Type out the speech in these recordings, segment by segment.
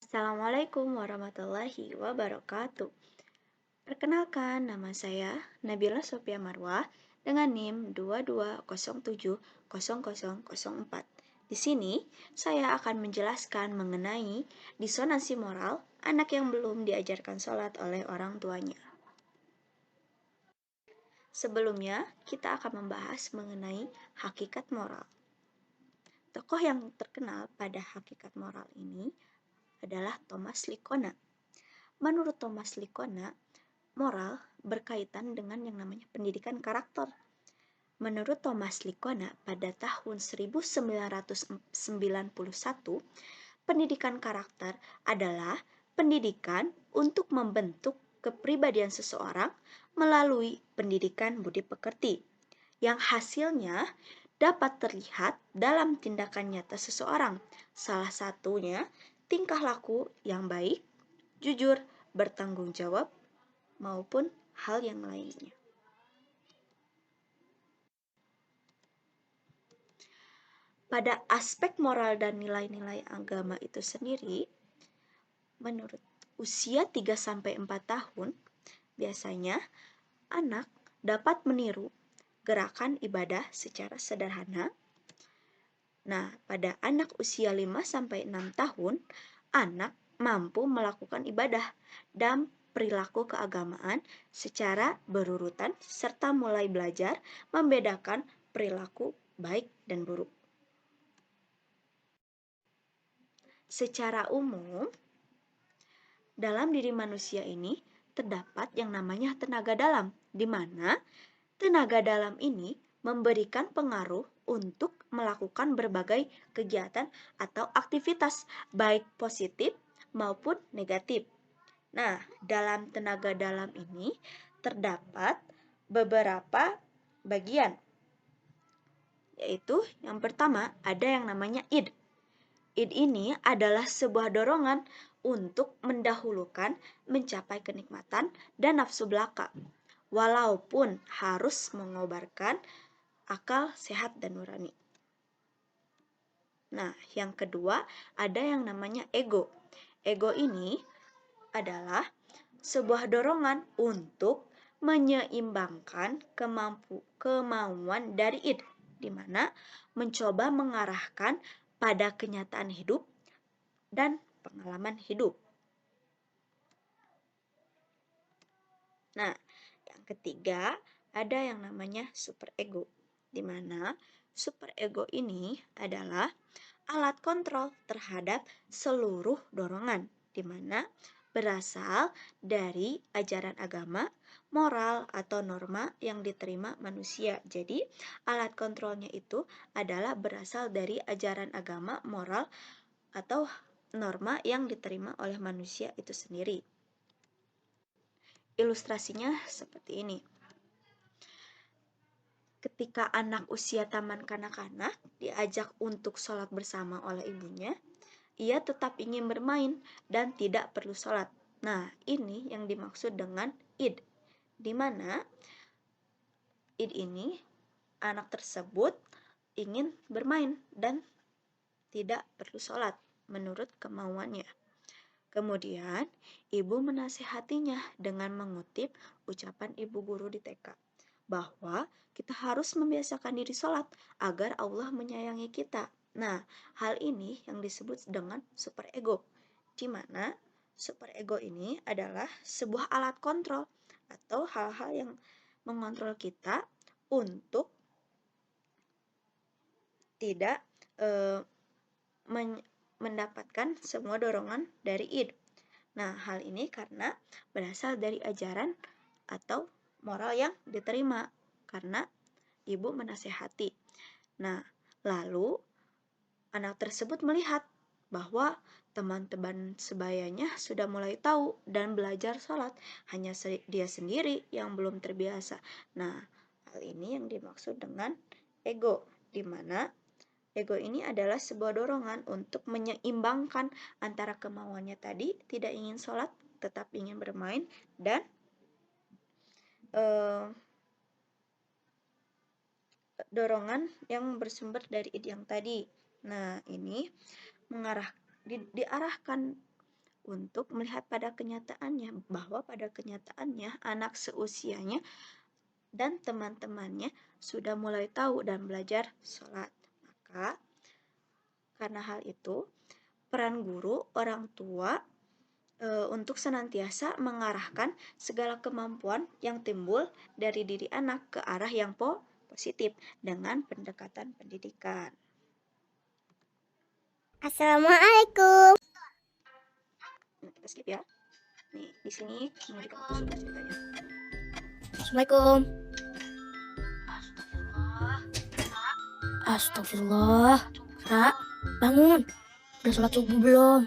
Assalamualaikum warahmatullahi wabarakatuh. Perkenalkan, nama saya Nabila Sofia Marwah dengan NIM 22070004. Di sini, saya akan menjelaskan mengenai disonansi moral anak yang belum diajarkan sholat oleh orang tuanya. Sebelumnya, kita akan membahas mengenai hakikat moral. Tokoh yang terkenal pada hakikat moral ini adalah Thomas Likona. Menurut Thomas Likona, moral berkaitan dengan yang namanya pendidikan karakter. Menurut Thomas Likona, pada tahun 1991, pendidikan karakter adalah pendidikan untuk membentuk kepribadian seseorang melalui pendidikan budi pekerti, yang hasilnya dapat terlihat dalam tindakan nyata seseorang. Salah satunya tingkah laku yang baik, jujur, bertanggung jawab, maupun hal yang lainnya. Pada aspek moral dan nilai-nilai agama itu sendiri, menurut usia 3-4 tahun, biasanya anak dapat meniru gerakan ibadah secara sederhana. Nah, pada anak usia 5-6 tahun, anak mampu melakukan ibadah dan perilaku keagamaan secara berurutan serta mulai belajar membedakan perilaku baik dan buruk. Secara umum, dalam diri manusia ini terdapat yang namanya tenaga dalam, di mana tenaga dalam ini memberikan pengaruh untuk melakukan berbagai kegiatan atau aktivitas, baik positif maupun negatif. Nah, dalam tenaga dalam ini terdapat beberapa bagian, yaitu yang pertama ada yang namanya id. Id ini adalah sebuah dorongan untuk mendahulukan mencapai kenikmatan dan nafsu belaka, walaupun harus mengobarkan akal sehat dan nurani. Nah, yang kedua ada yang namanya ego. Ego ini adalah sebuah dorongan untuk menyeimbangkan kemauan dari id, di mana mencoba mengarahkan pada kenyataan hidup dan pengalaman hidup. Nah, yang ketiga ada yang namanya superego, di mana superego ini adalah alat kontrol terhadap seluruh dorongan, di mana berasal dari ajaran agama, moral, atau norma yang diterima manusia. Jadi, alat kontrolnya itu adalah berasal dari ajaran agama, moral, atau norma yang diterima oleh manusia itu sendiri. Ilustrasinya seperti ini. Ketika anak usia taman kanak-kanak diajak untuk sholat bersama oleh ibunya, ia tetap ingin bermain dan tidak perlu sholat. Nah, ini yang dimaksud dengan id, di mana id ini anak tersebut ingin bermain dan tidak perlu sholat menurut kemauannya. Kemudian, ibu menasihatinya dengan mengutip ucapan ibu guru di TK, bahwa kita harus membiasakan diri sholat agar Allah menyayangi kita. Nah, hal ini yang disebut dengan superego, di mana superego ini adalah sebuah alat kontrol atau hal-hal yang mengontrol kita untuk tidak mendapatkan semua dorongan dari id. Nah, hal ini karena berasal dari ajaran atau moral yang diterima karena ibu menasehati. Nah, lalu anak tersebut melihat bahwa teman-teman sebayanya sudah mulai tahu dan belajar sholat, hanya dia sendiri yang belum terbiasa. Nah, hal ini yang dimaksud dengan ego, di mana ego ini adalah sebuah dorongan untuk menyeimbangkan antara kemauannya tadi, tidak ingin sholat, tetap ingin bermain, dan dorongan yang bersumber dari id yang tadi. Nah, ini diarahkan untuk melihat pada kenyataannya bahwa pada kenyataannya anak seusianya dan teman-temannya sudah mulai tahu dan belajar sholat. Maka karena hal itu, peran guru, orang tua untuk senantiasa mengarahkan segala kemampuan yang timbul dari diri anak ke arah yang positif dengan pendekatan pendidikan. Assalamualaikum. Kita skip ya. Nih, di sini menunjukkan waktu subuh ceritanya. Assalamualaikum. Astagfirullah. Ra, bangun. Udah sholat subuh belum?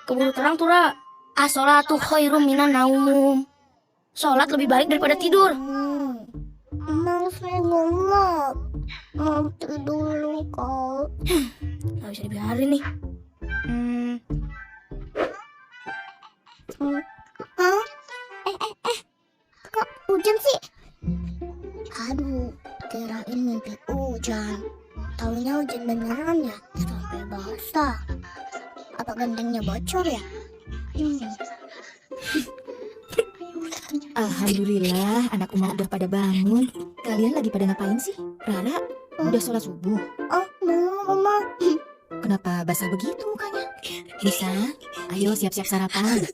Keburu terang tuh, Ra. As-sholatu khairum minan naum. Sholat lebih baik daripada tidur. Maksudnya mau tidur dulu kok. Gak bisa dibiarin nih. Kok hujan sih? Aduh, kirain mimpi hujan. Taunya hujan beneran ya, sampai basah. Apa gentengnya bocor ya? Alhamdulillah, anak Uma udah pada bangun. Kalian lagi pada ngapain sih? Rara, udah sholat subuh. Oh, belum, Mama. Kenapa basah begitu mukanya? Nisa, ayo siap-siap sarapan.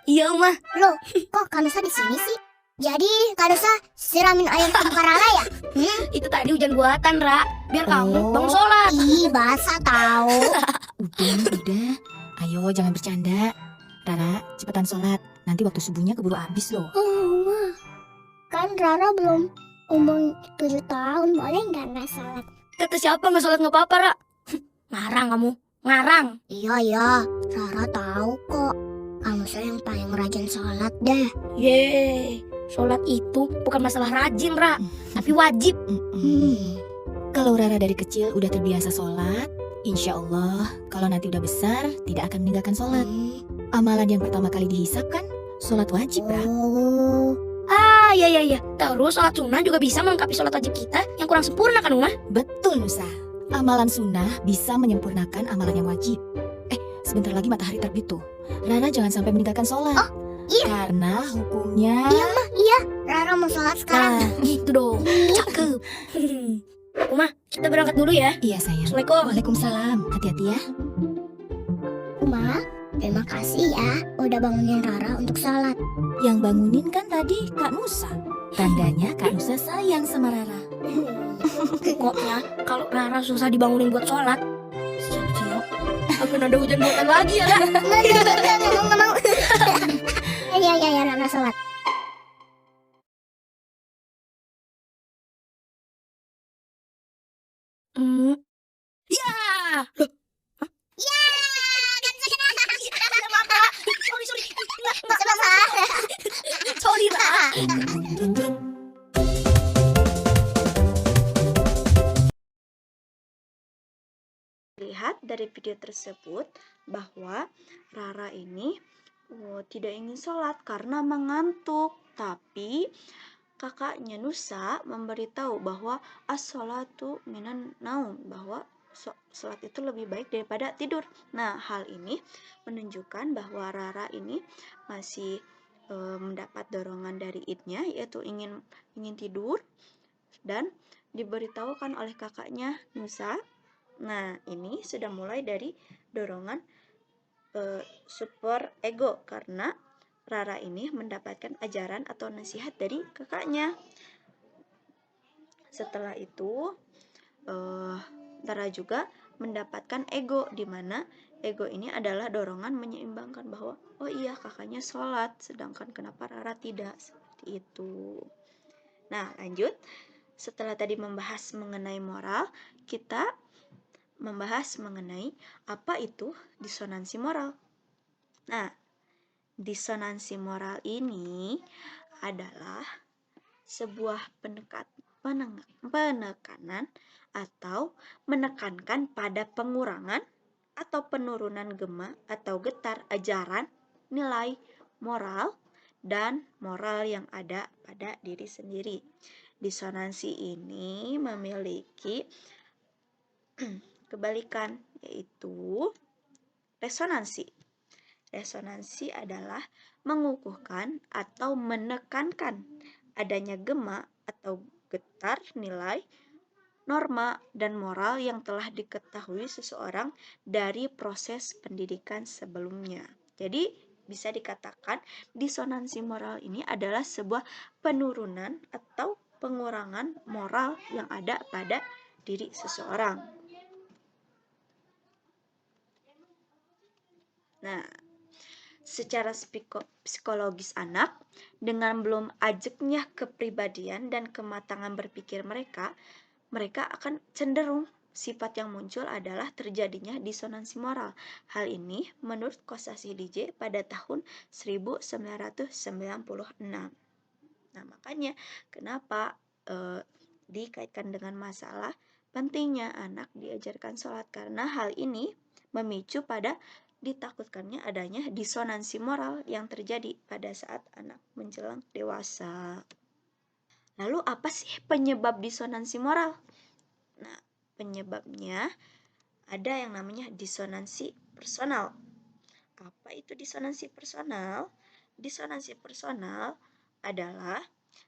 Iya, Uma. Loh, kok Kanusa di sini sih? Jadi Kanusa siramin air ke muka Rara ya? Itu tadi hujan buatan, Ra. Biar kamu Oh. bangun sholat. Ih, basah tahu. Udah. Ayo jangan bercanda. Rara, cepetan sholat. Nanti waktu subuhnya keburu habis loh. Oh, Ma. Kan Rara belum umur 7 tahun, boleh nggak sholat? Kata siapa nggak sholat nggak apa-apa, Ra? Ngarang kamu. Ngarang. Iya, Rara tahu kok. Kanusa yang paling rajin sholat deh. Yeay. Sholat itu bukan masalah rajin, Ra. Tapi wajib. Kalau Rara dari kecil udah terbiasa sholat, insya Allah kalau nanti udah besar tidak akan meninggalkan sholat. Amalan yang pertama kali dihisap kan sholat wajib, Ra. Oh, Iya. Terus sholat sunnah juga bisa melengkapi sholat wajib kita yang kurang sempurna kan, Uma? Betul, Nusa. Amalan sunnah bisa menyempurnakan amalan yang wajib. Sebentar lagi matahari terbit tuh. Rara jangan sampai meninggalkan sholat. iya. Karena hukumnya... Rara mau sholat sekarang. Nah, gitu dong. Cakep. Uma, kita berangkat dulu ya. Iya, sayang. Assalamualaikum. Waalaikumsalam. Hati-hati ya. Uma, terima kasih ya udah bangunin Rara untuk sholat. Yang bangunin kan tadi Kak Nusa. Tandanya Kak Nusa sayang sama Rara. Pokoknya kalau Rara susah dibangunin buat sholat, siap-siap akan ada hujan buatan lagi ya, Ra. Nggak mau. Ya, Rara sholat. Ya. Sorry, Ra. Lihat dari video tersebut bahwa Rara ini tidak ingin sholat karena mengantuk, tapi kakaknya Nusa memberitahu bahwa as-sholatu minan naum, bahwa sholat itu lebih baik daripada tidur. Nah, hal ini menunjukkan bahwa Rara ini masih mendapat dorongan dari idnya, yaitu ingin tidur, dan diberitahukan oleh kakaknya Nusa. Nah, ini sudah mulai dari dorongan super ego karena Rara ini mendapatkan ajaran atau nasihat dari kakaknya. Setelah itu, Rara juga mendapatkan ego, di mana ego ini adalah dorongan menyeimbangkan bahwa oh iya kakaknya sholat, sedangkan kenapa Rara tidak, seperti itu. Nah, lanjut. Setelah tadi membahas mengenai moral, kita membahas mengenai apa itu disonansi moral. Nah, disonansi moral ini adalah sebuah penekanan atau menekankan pada pengurangan atau penurunan gema atau getar ajaran, nilai, moral, dan moral yang ada pada diri sendiri. Disonansi ini memiliki kebalikan, yaitu resonansi. Resonansi adalah mengukuhkan atau menekankan adanya gema atau getar nilai, norma, dan moral yang telah diketahui seseorang dari proses pendidikan sebelumnya. Jadi, bisa dikatakan disonansi moral ini adalah sebuah penurunan atau pengurangan moral yang ada pada diri seseorang. Nah, secara psikologis anak, dengan belum ajaknya kepribadian dan kematangan berpikir mereka akan cenderung sifat yang muncul adalah terjadinya disonansi moral. Hal ini menurut Kosasih DJ pada tahun 1996. Nah, makanya kenapa dikaitkan dengan masalah pentingnya anak diajarkan sholat, karena hal ini memicu pada ditakutkannya adanya disonansi moral yang terjadi pada saat anak menjelang dewasa. Lalu apa sih penyebab disonansi moral? Nah, penyebabnya ada yang namanya disonansi personal. Apa itu disonansi personal? Disonansi personal adalah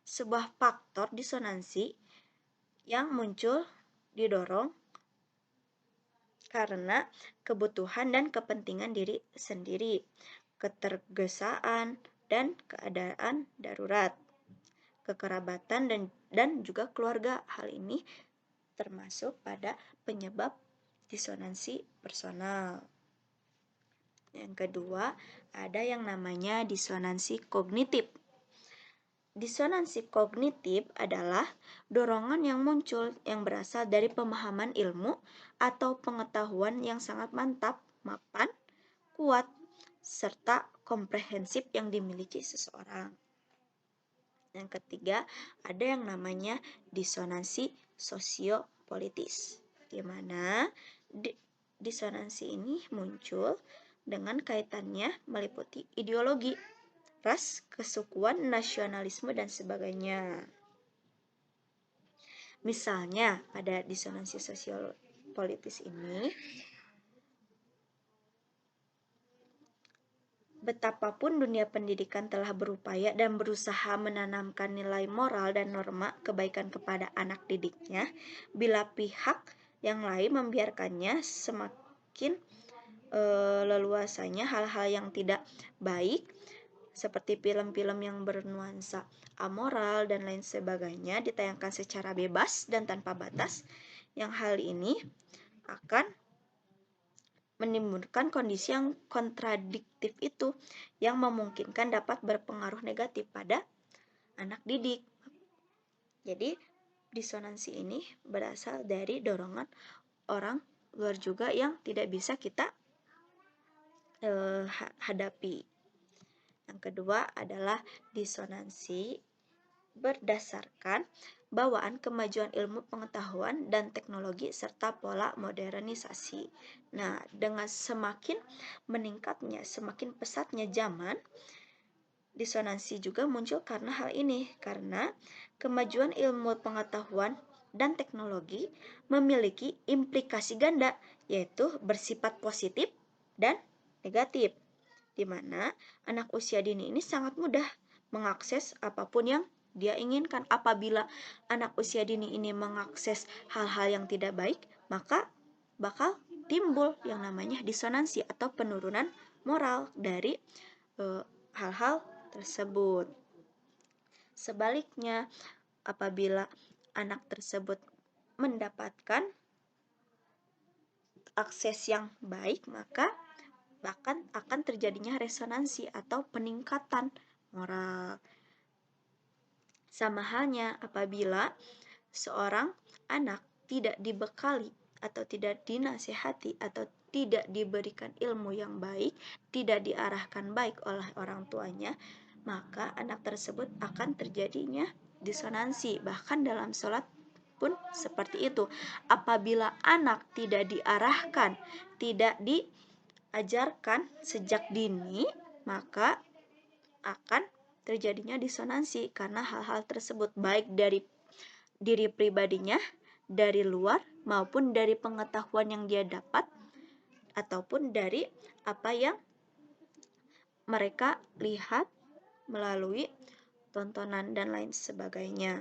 sebuah faktor disonansi yang muncul didorong karena kebutuhan dan kepentingan diri sendiri, ketergesaan dan keadaan darurat, kekerabatan dan juga keluarga. Hal ini termasuk pada penyebab disonansi personal. Yang kedua, ada yang namanya disonansi kognitif. Disonansi kognitif adalah dorongan yang muncul yang berasal dari pemahaman ilmu atau pengetahuan yang sangat mantap, mapan, kuat, serta komprehensif yang dimiliki seseorang. Yang ketiga, ada yang namanya disonansi sosiopolitis, di mana disonansi ini muncul dengan kaitannya meliputi ideologi, ras, kesukuan, nasionalisme, dan sebagainya. Misalnya, pada disonansi sosiopolitis ini, betapapun dunia pendidikan telah berupaya dan berusaha menanamkan nilai moral dan norma kebaikan kepada anak didiknya, bila pihak yang lain membiarkannya, semakin leluasanya hal-hal yang tidak baik seperti film-film yang bernuansa amoral dan lain sebagainya ditayangkan secara bebas dan tanpa batas, yang hal ini akan menimbulkan kondisi yang kontradiktif itu yang memungkinkan dapat berpengaruh negatif pada anak didik. Jadi disonansi ini berasal dari dorongan orang luar juga yang tidak bisa kita hadapi. Yang kedua adalah disonansi berdasarkan bawaan kemajuan ilmu pengetahuan dan teknologi serta pola modernisasi. Nah, dengan semakin meningkatnya, semakin pesatnya zaman, disonansi juga muncul karena hal ini, karena kemajuan ilmu pengetahuan dan teknologi memiliki implikasi ganda, yaitu bersifat positif dan negatif, di mana anak usia dini ini sangat mudah mengakses apapun yang dia inginkan. Apabila anak usia dini ini mengakses hal-hal yang tidak baik, maka bakal timbul yang namanya disonansi atau penurunan moral dari hal-hal tersebut. Sebaliknya, apabila anak tersebut mendapatkan akses yang baik, maka bahkan akan terjadinya resonansi atau peningkatan moral. Sama halnya apabila seorang anak tidak dibekali atau tidak dinasihati atau tidak diberikan ilmu yang baik, tidak diarahkan baik oleh orang tuanya, maka anak tersebut akan terjadinya disonansi. Bahkan dalam sholat pun seperti itu. Apabila anak tidak diarahkan, tidak diajarkan sejak dini, maka akan terjadinya disonansi karena hal-hal tersebut baik dari diri pribadinya dari luar maupun dari pengetahuan yang dia dapat ataupun dari apa yang mereka lihat melalui tontonan dan lain sebagainya.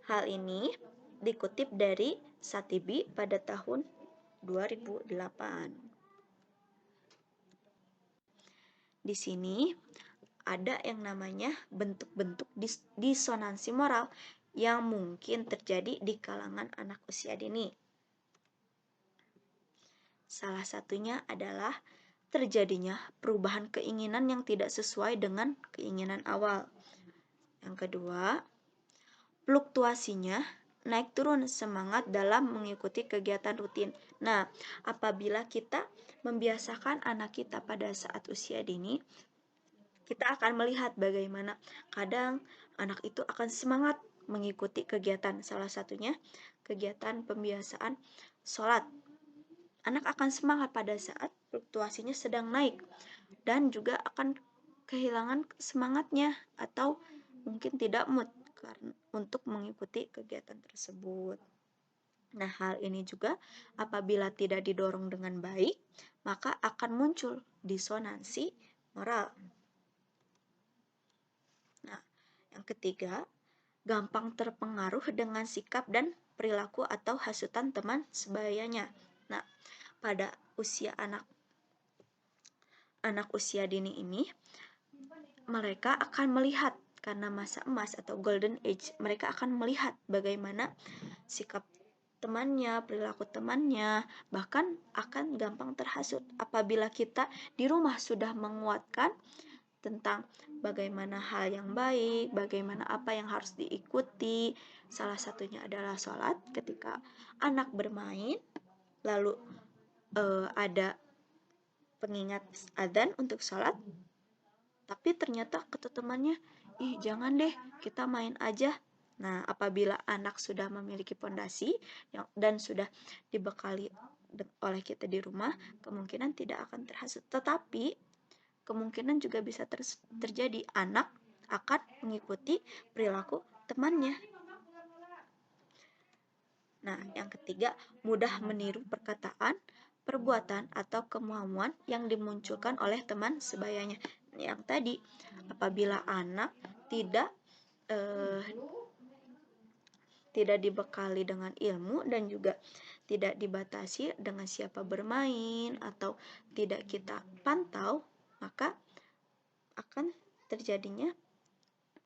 Hal ini dikutip dari Satibi pada tahun 2008. Di sini ada yang namanya bentuk-bentuk disonansi moral yang mungkin terjadi di kalangan anak usia dini. Salah satunya adalah terjadinya perubahan keinginan yang tidak sesuai dengan keinginan awal. Yang kedua, fluktuasinya naik turun semangat dalam mengikuti kegiatan rutin. Nah, apabila kita membiasakan anak kita pada saat usia dini, kita akan melihat bagaimana kadang anak itu akan semangat mengikuti kegiatan, salah satunya kegiatan pembiasaan sholat. Anak akan semangat pada saat fluktuasinya sedang naik dan juga akan kehilangan semangatnya atau mungkin tidak mood untuk mengikuti kegiatan tersebut. Nah, hal ini juga apabila tidak didorong dengan baik, maka akan muncul disonansi moral. Nah, yang ketiga, gampang terpengaruh dengan sikap dan perilaku atau hasutan teman sebayanya. Nah, pada usia anak usia dini ini, mereka akan melihat karena masa emas atau golden age, mereka akan melihat bagaimana sikap temannya, perilaku temannya, bahkan akan gampang terhasut. Apabila kita di rumah sudah menguatkan tentang bagaimana hal yang baik, bagaimana apa yang harus diikuti, salah satunya adalah sholat. Ketika anak bermain, lalu ada pengingat adzan untuk sholat, tapi ternyata kata temannya, ih jangan deh, kita main aja. Nah, apabila anak sudah memiliki pondasi dan sudah dibekali oleh kita di rumah, kemungkinan tidak akan terhasut. Tetapi kemungkinan juga bisa terjadi anak akan mengikuti perilaku temannya. Nah, yang ketiga, mudah meniru perkataan, perbuatan, atau kemauan yang dimunculkan oleh teman sebayanya. Yang tadi, apabila anak tidak dibekali dengan ilmu dan juga tidak dibatasi dengan siapa bermain atau tidak kita pantau, maka akan terjadinya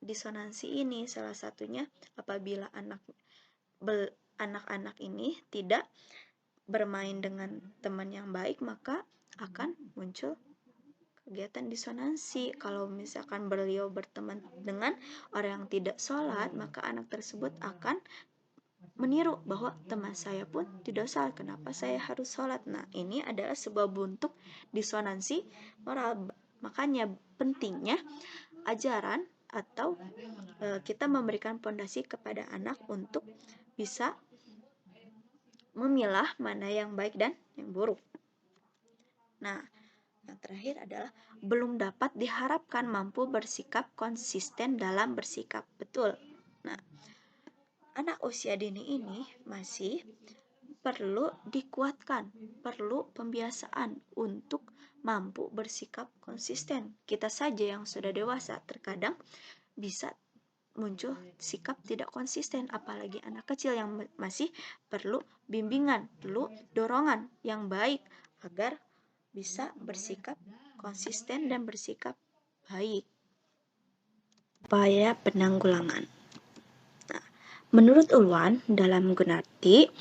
disonansi ini. Salah satunya apabila anak-anak ini tidak bermain dengan teman yang baik, maka akan muncul kegiatan disonansi. Kalau misalkan beliau berteman dengan orang yang tidak sholat, maka anak tersebut akan meniru bahwa teman saya pun tidak sholat, kenapa saya harus sholat. Nah, ini adalah sebuah bentuk disonansi moral. Makanya pentingnya ajaran atau kita memberikan pondasi kepada anak untuk bisa memilah mana yang baik dan yang buruk. Nah, yang terakhir adalah belum dapat diharapkan mampu bersikap konsisten dalam bersikap. Betul. Nah, anak usia dini ini masih perlu dikuatkan, perlu pembiasaan untuk mampu bersikap konsisten. Kita saja yang sudah dewasa terkadang bisa muncul sikap tidak konsisten, apalagi anak kecil yang masih perlu bimbingan, perlu dorongan yang baik agar bisa bersikap konsisten dan bersikap baik. Upaya penanggulangan. Nah, menurut Ulwan dalam Gunarti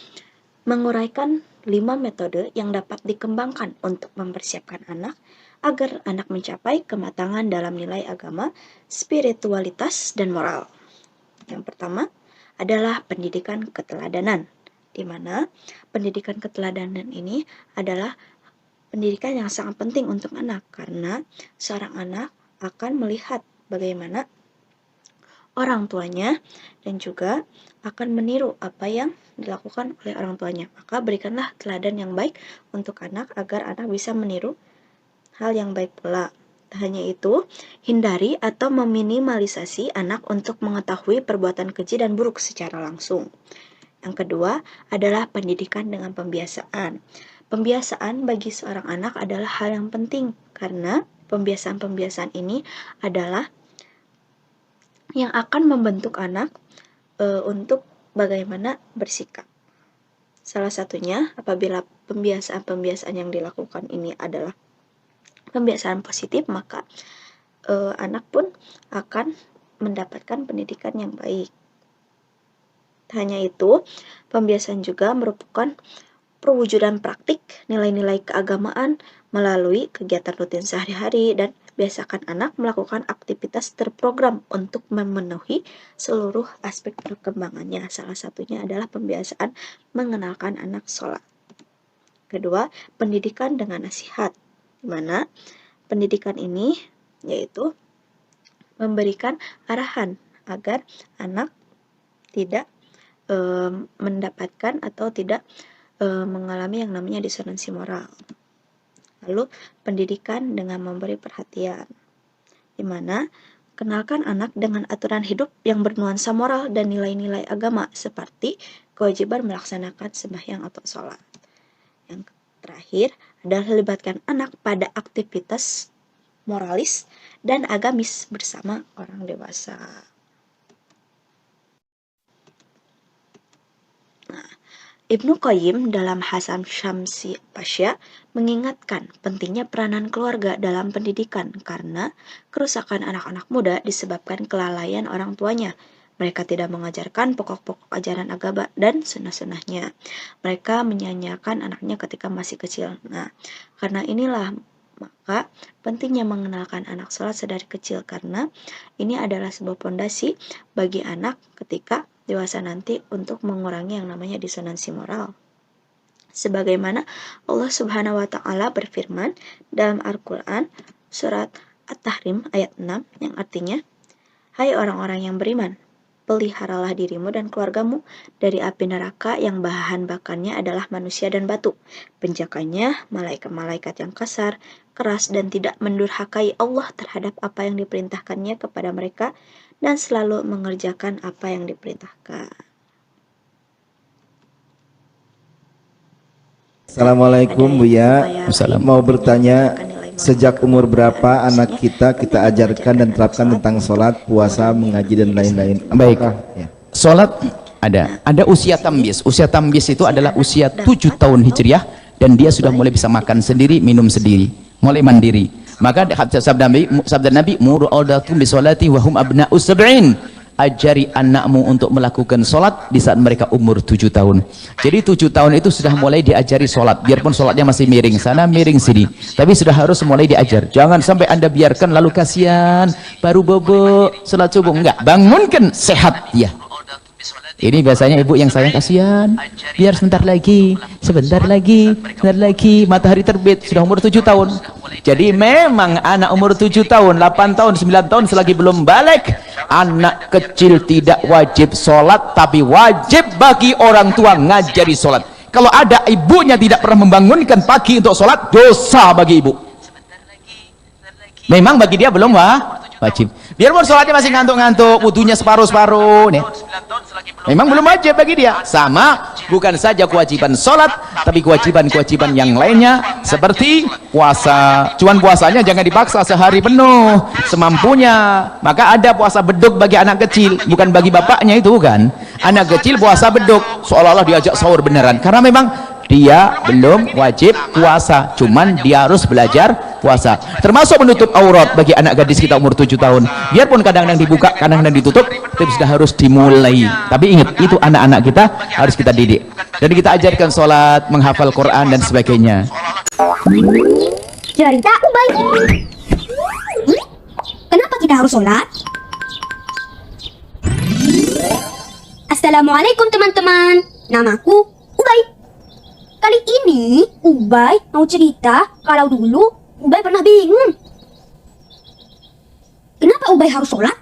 menguraikan 5 metode yang dapat dikembangkan untuk mempersiapkan anak agar anak mencapai kematangan dalam nilai agama, spiritualitas, dan moral. Yang pertama adalah pendidikan keteladanan, di mana pendidikan keteladanan ini adalah pendidikan yang sangat penting untuk anak, karena seorang anak akan melihat bagaimana orang tuanya dan juga akan meniru apa yang dilakukan oleh orang tuanya. Maka berikanlah teladan yang baik untuk anak agar anak bisa meniru hal yang baik pula. Tak hanya itu, hindari atau meminimalisasi anak untuk mengetahui perbuatan keji dan buruk secara langsung. Yang kedua adalah pendidikan dengan pembiasaan. Pembiasaan bagi seorang anak adalah hal yang penting karena pembiasaan-pembiasaan ini adalah yang akan membentuk anak untuk bagaimana bersikap. Salah satunya apabila pembiasaan-pembiasaan yang dilakukan ini adalah pembiasaan positif, maka anak pun akan mendapatkan pendidikan yang baik. Tak hanya itu, pembiasaan juga merupakan perwujudan praktik nilai-nilai keagamaan melalui kegiatan rutin sehari-hari dan biasakan anak melakukan aktivitas terprogram untuk memenuhi seluruh aspek perkembangannya. Salah satunya adalah pembiasaan mengenalkan anak sholat. Kedua, pendidikan dengan nasihat, di mana pendidikan ini yaitu memberikan arahan agar anak tidak mendapatkan atau tidak mengalami yang namanya disonansi moral. Lalu pendidikan dengan memberi perhatian, di mana kenalkan anak dengan aturan hidup yang bernuansa moral dan nilai-nilai agama seperti kewajiban melaksanakan sembahyang atau sholat. Yang terakhir adalah libatkan anak pada aktivitas moralis dan agamis bersama orang dewasa. Ibnu Qayyim dalam Hasan Syamsi Pasya mengingatkan pentingnya peranan keluarga dalam pendidikan karena kerusakan anak-anak muda disebabkan kelalaian orang tuanya. Mereka tidak mengajarkan pokok-pokok ajaran agama dan sunnah-sunnahnya. Mereka menyanyiakan anaknya ketika masih kecil. Nah, karena inilah maka pentingnya mengenalkan anak sholat sedari kecil karena ini adalah sebuah pondasi bagi anak ketika dewasa nanti untuk mengurangi yang namanya disonansi moral. Sebagaimana Allah Subhanahu wa taala berfirman dalam Al-Qur'an surat At-Tahrim ayat 6 yang artinya, "Hai orang-orang yang beriman, peliharalah dirimu dan keluargamu dari api neraka yang bahan bakarnya adalah manusia dan batu. Penjaganya malaikat-malaikat yang kasar, keras dan tidak mendurhakai Allah terhadap apa yang diperintahkannya kepada mereka dan selalu mengerjakan apa yang diperintahkan." Assalamualaikum Buya. Mau bertanya, sejak umur berapa anak kita ajarkan dan terapkan tentang sholat, puasa, mengaji dan lain-lain? Baik. Ya. Sholat ada usia tamyiz. Usia tamyiz itu adalah usia 7 tahun hijriah dan dia sudah mulai bisa makan sendiri, minum sendiri, mulai mandiri. Maka sabda Nabi muru auladakum bisolati wa hum abna'us sab'in. Ajari anakmu untuk melakukan sholat di saat mereka umur 7 tahun. Jadi 7 tahun itu sudah mulai diajari sholat, biarpun sholatnya masih miring sana miring sini, tapi sudah harus mulai diajar. Jangan sampai anda biarkan lalu kasihan baru bobo sholat subuh. Enggak, bangunkan, sehat ya. Ini biasanya ibu yang sayang, kasihan biar sebentar lagi matahari terbit, sudah umur 7 tahun. Jadi memang anak umur 7 tahun, 8 tahun, 9 tahun selagi belum balik, anak kecil tidak wajib sholat, tapi wajib bagi orang tua ngajari sholat. Kalau ada ibunya tidak pernah membangunkan pagi untuk sholat, dosa bagi ibu. Memang bagi dia belum wajib. Biarpun sholatnya masih ngantuk-ngantuk, wudunya separuh-separuh nih, memang belum wajib bagi dia. Sama, bukan saja kewajiban sholat, tapi kewajiban-kewajiban yang lainnya seperti puasa. Cuman puasanya jangan dipaksa sehari penuh, semampunya. Maka ada puasa beduk bagi anak kecil, bukan bagi bapaknya, itu kan. Anak kecil puasa beduk, seolah-olah diajak sahur beneran, karena memang dia belum wajib puasa, cuman dia harus belajar puasa. Termasuk menutup aurat bagi anak gadis kita umur 7 tahun. Biarpun kadang-kadang dibuka, kadang-kadang ditutup, tapi sudah harus dimulai. Tapi ingat, itu anak-anak kita harus kita didik. Dan kita ajarkan sholat, menghafal Quran dan sebagainya. Cerita Ubay. Kenapa kita harus sholat? Assalamualaikum teman-teman. Namaku Ubay. Kali ini Ubay mau cerita kalau dulu Ubay pernah bingung. Kenapa Ubay harus sholat?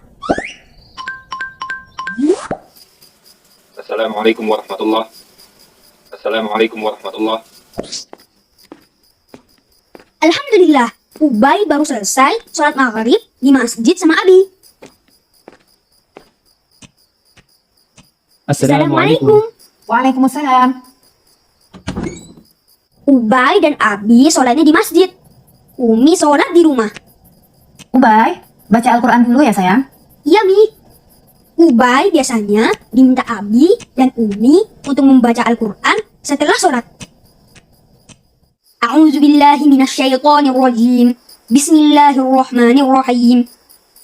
Assalamualaikum warahmatullahi. Alhamdulillah, Ubay baru selesai sholat maghrib di masjid sama Abi. Assalamualaikum. Waalaikumsalam. Ubay dan Abi sholatnya di masjid. Umi sholat di rumah. Ubay, baca Al-Quran dulu ya sayang. Iya, Mi. Ubay biasanya diminta Abi dan Umi untuk membaca Al-Quran setelah sholat. A'udzubillahi minasyaitonirrajim. Bismillahirrahmanirrahim.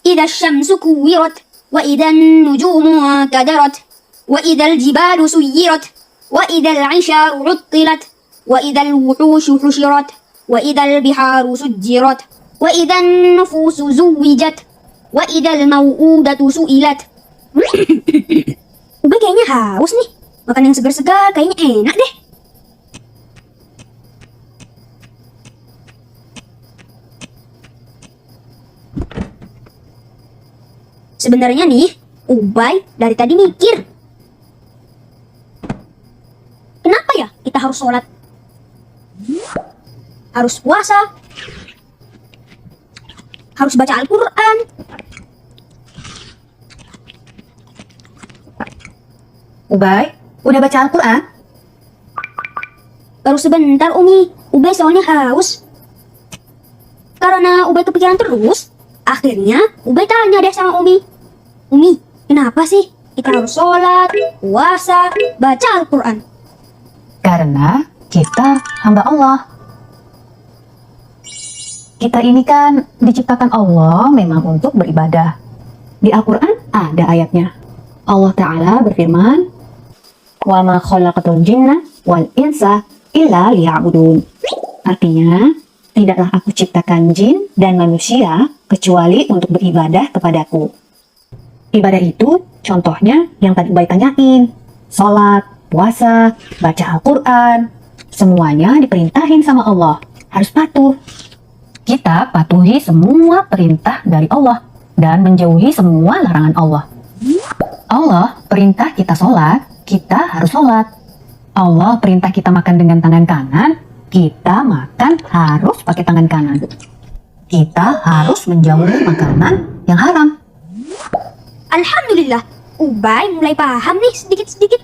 Idza syamsu kuwirat wa idzan nujumu kadarat wa idzal jibalu suyirat wa idzal 'isharu 'uttilat wa idzal wuhushu husyirat wa idzal biharu sujjirat wa idzan nufusu zuwijat wa idzal mau'udatu su'ilat. Ubay kayaknya haus nih. Makan yang segar-segar kayaknya enak deh. Sebenarnya nih, Ubay dari tadi mikir. Kenapa ya kita harus sholat? Harus puasa? Harus baca Al-Quran? Ubay, udah baca Al-Quran? Baru sebentar, Umi. Ubay soalnya haus. Karena Ubay kepikiran terus, akhirnya Ubay tanya deh sama Umi. Umi, kenapa sih kita harus sholat, puasa, baca Al-Quran? Karena kita hamba Allah. Kita ini kan diciptakan Allah memang untuk beribadah. Di Al-Quran ada ayatnya. Allah Ta'ala berfirman, "Wa ma khalaqatul jinna wal insa illa liya'budun." Artinya, tidaklah aku ciptakan jin dan manusia kecuali untuk beribadah kepadaku. Ibadah itu contohnya yang tadi Ubay tanyain. Sholat, puasa, baca Al-Quran. Semuanya diperintahin sama Allah. Harus patuh. Kita patuhi semua perintah dari Allah dan menjauhi semua larangan Allah. Allah perintah kita sholat, kita harus sholat. Allah perintah kita makan dengan tangan kanan, kita makan harus pakai tangan kanan. Kita harus menjauhi makanan yang haram. Alhamdulillah, Ubay mulai paham nih sedikit-sedikit.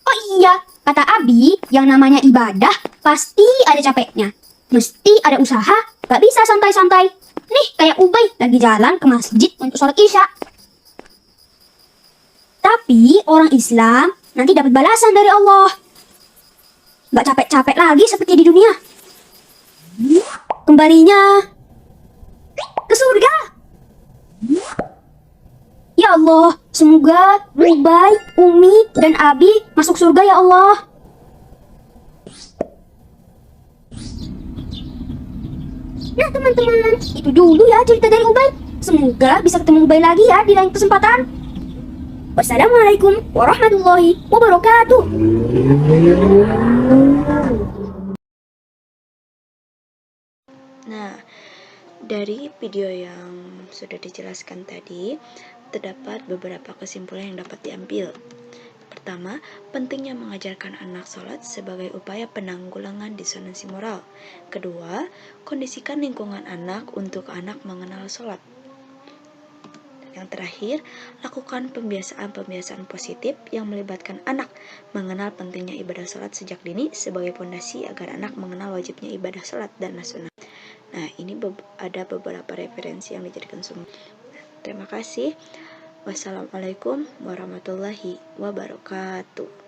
Oh iya, kata Abi, yang namanya ibadah pasti ada capeknya. Mesti ada usaha, gak bisa santai-santai. Nih, kayak Ubay lagi jalan ke masjid untuk sholat Isya. Tapi orang Islam nanti dapat balasan dari Allah. Gak capek-capek lagi seperti di dunia. Kembalinya ke surga. Ya Allah, semoga Ubay, Umi, dan Abi masuk surga ya Allah. Nah teman-teman, itu dulu ya cerita dari Ubay. Semoga bisa ketemu Ubay lagi ya di lain kesempatan. Wassalamualaikum warahmatullahi wabarakatuh. Nah, dari video yang sudah dijelaskan tadi, terdapat beberapa kesimpulan yang dapat diambil. Pertama, pentingnya mengajarkan anak sholat sebagai upaya penanggulangan disonansi moral. Kedua, kondisikan lingkungan anak untuk anak mengenal sholat. Yang terakhir, lakukan pembiasaan-pembiasaan positif yang melibatkan anak mengenal pentingnya ibadah sholat sejak dini sebagai fondasi agar anak mengenal wajibnya ibadah sholat dan sunnah. Nah, ini ada beberapa referensi yang dijadikan sumber. Terima kasih. Wassalamualaikum warahmatullahi wabarakatuh.